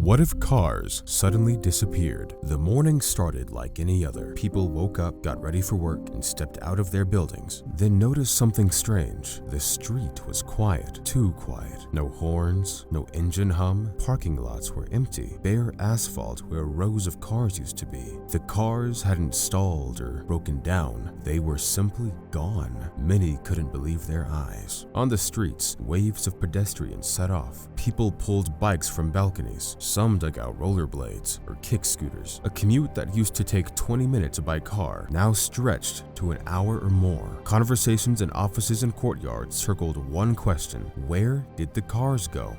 What if cars suddenly disappeared? The morning started like any other. People woke up, got ready for work, and stepped out of their buildings. Then noticed something strange. The street was quiet, too quiet. No horns, no engine hum. Parking lots were empty, bare asphalt where rows of cars used to be. The cars hadn't stalled or broken down. They were simply gone. Many couldn't believe their eyes. On the streets, waves of pedestrians set off. People pulled bikes from balconies. Some dug out rollerblades or kick scooters. A commute that used to take 20 minutes by car now stretched to an hour or more. Conversations in offices and courtyards circled one question: where did the cars go?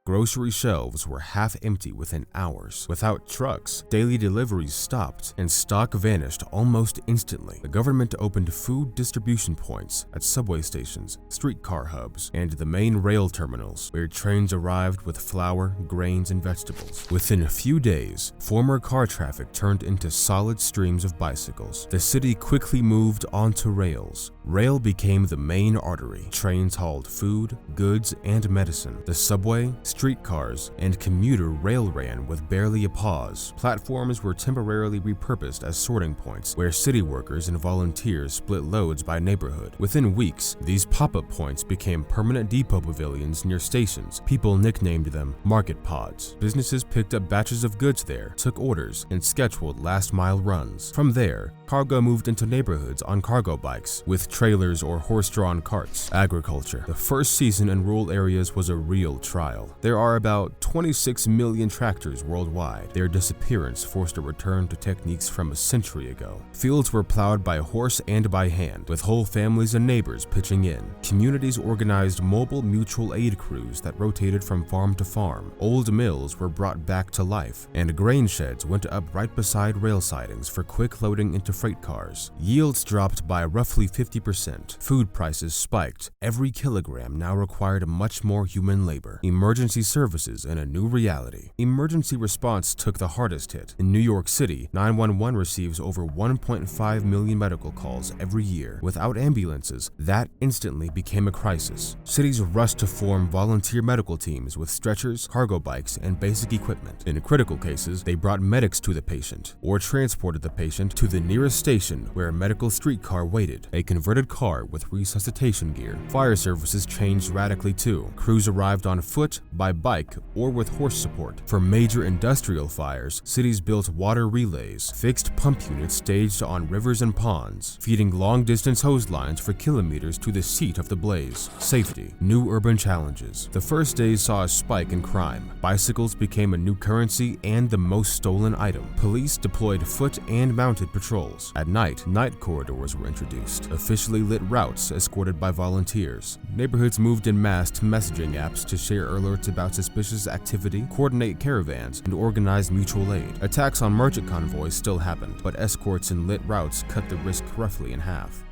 Grocery shelves were half empty within hours. Without trucks, daily deliveries stopped and stock vanished almost instantly. The government opened food distribution points at subway stations, streetcar hubs, and the main rail terminals, where trains arrived with flour, grains, and vegetables. Within a few days, former car traffic turned into solid streams of bicycles. The city quickly moved onto rails. Rail became the main artery. Trains hauled food, goods, and medicine. The subway, streetcars, and commuter rail ran with barely a pause. Platforms were temporarily repurposed as sorting points, where city workers and volunteers split loads by neighborhood. Within weeks, these pop-up points became permanent depot pavilions near stations. People nicknamed them market pods. Businesses picked up batches of goods there, took orders, and scheduled last-mile runs. From there, cargo moved into neighborhoods on cargo bikes, with trailers or horse-drawn carts. Agriculture. The first season in rural areas was a real trial. There are about 26 million tractors worldwide. Their disappearance forced a return to techniques from a century ago. Fields were plowed by horse and by hand, with whole families and neighbors pitching in. Communities organized mobile mutual aid crews that rotated from farm to farm. Old mills were brought back to life, and grain sheds went up right beside rail sidings for quick loading into freight cars. Yields dropped by roughly 50%. Food prices spiked. Every kilogram now required much more human labor. Emergency services in a new reality. Emergency response took the hardest hit. In New York City, 911 receives over 1.5 million medical calls every year. Without ambulances, that instantly became a crisis. Cities rushed to form volunteer medical teams with stretchers, cargo bikes, and basic equipment. In critical cases, they brought medics to the patient or transported the patient to the nearest station where a medical streetcar waited, a converted car with resuscitation gear. Fire services changed radically too. Crews arrived on foot, by bike, or with horse support. For major industrial fires, cities built water relays, fixed pump units staged on rivers and ponds, feeding long-distance hose lines for kilometers to the seat of the blaze. Safety. New urban challenges. The first days saw a spike in crime. Bicycles became a new currency and the most stolen item. Police deployed foot and mounted patrols. At night, night corridors were introduced, officially lit routes escorted by volunteers. Neighborhoods moved en masse to messaging apps to share alerts about suspicious activity, coordinate caravans, and organize mutual aid. Attacks on merchant convoys still happened, but escorts and lit routes cut the risk roughly in half.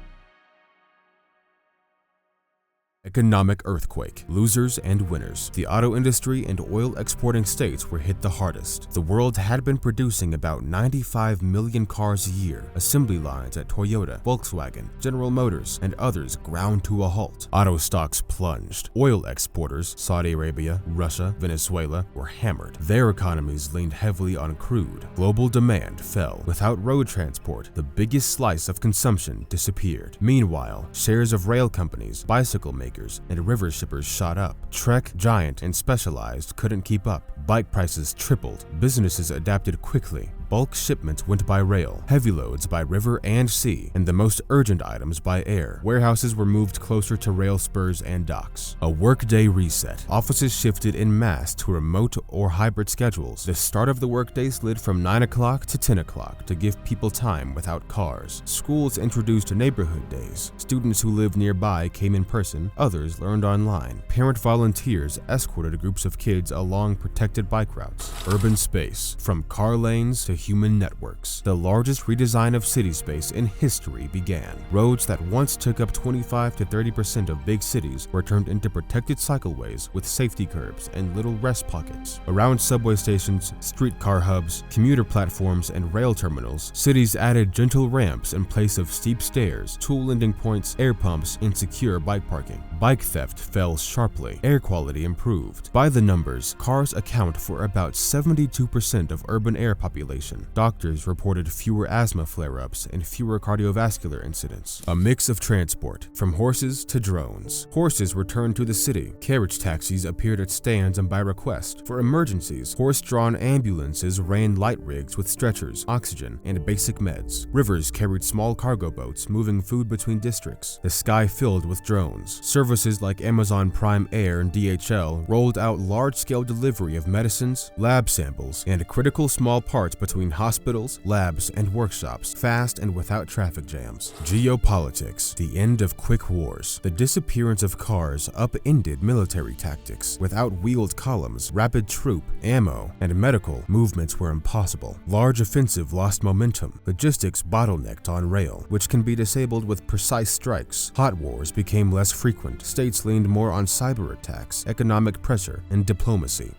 Economic earthquake. Losers and winners. The auto industry and oil exporting states were hit the hardest. The world had been producing about 95 million cars a year. Assembly lines at Toyota, Volkswagen, General Motors, and others ground to a halt. Auto stocks plunged. Oil exporters, Saudi Arabia, Russia, Venezuela, were hammered. Their economies leaned heavily on crude. Global demand fell. Without road transport, the biggest slice of consumption disappeared. Meanwhile, shares of rail companies, bicycle makers, and river shippers shot up. Trek, Giant, and Specialized couldn't keep up. Bike prices tripled. Businesses adapted quickly. Bulk shipments went by rail, heavy loads by river and sea, and the most urgent items by air. Warehouses were moved closer to rail spurs and docks. A workday reset. Offices shifted en masse to remote or hybrid schedules. The start of the workday slid from 9 o'clock to 10 o'clock to give people time without cars. Schools introduced neighborhood days. Students who lived nearby came in person, others learned online. Parent volunteers escorted groups of kids along protected bike routes. Urban space. From car lanes to human networks. The largest redesign of city space in history began. Roads that once took up 25 to 30% of big cities were turned into protected cycleways with safety curbs and little rest pockets. Around subway stations, streetcar hubs, commuter platforms, and rail terminals, cities added gentle ramps in place of steep stairs, tool lending points, air pumps, and secure bike parking. Bike theft fell sharply. Air quality improved. By the numbers, cars account for about 72% of urban air population. Doctors reported fewer asthma flare-ups and fewer cardiovascular incidents. A mix of transport, from horses to drones. Horses returned to the city. Carriage taxis appeared at stands and by request. For emergencies, horse-drawn ambulances ran light rigs with stretchers, oxygen, and basic meds. Rivers carried small cargo boats moving food between districts. The sky filled with drones. Services like Amazon Prime Air and DHL rolled out large-scale delivery of medicines, lab samples, and critical small parts between hospitals, labs, and workshops, fast and without traffic jams. Geopolitics, the end of quick wars. The disappearance of cars upended military tactics. Without wheeled columns, rapid troop, ammo, and medical movements were impossible. Large offensive lost momentum. Logistics bottlenecked on rail, which can be disabled with precise strikes. Hot wars became less frequent. States leaned more on cyber attacks, economic pressure, and diplomacy.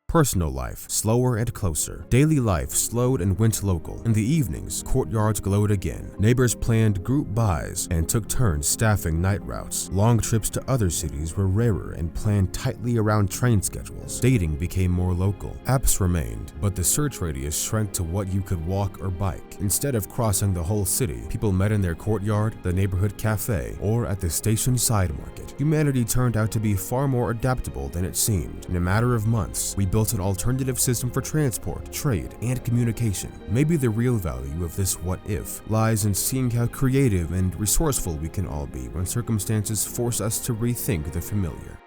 Personal life, slower and closer. Daily life slowed and went local. In the evenings, courtyards glowed again. Neighbors planned group buys and took turns staffing night routes. Long trips to other cities were rarer and planned tightly around train schedules. Dating became more local. Apps remained, but the search radius shrank to what you could walk or bike. Instead of crossing the whole city, people met in their courtyard, the neighborhood cafe, or at the station side market. Humanity turned out to be far more adaptable than it seemed. In a matter of months, we built an alternative system for transport, trade, and communication. Maybe the real value of this what if lies in seeing how creative and resourceful we can all be when circumstances force us to rethink the familiar.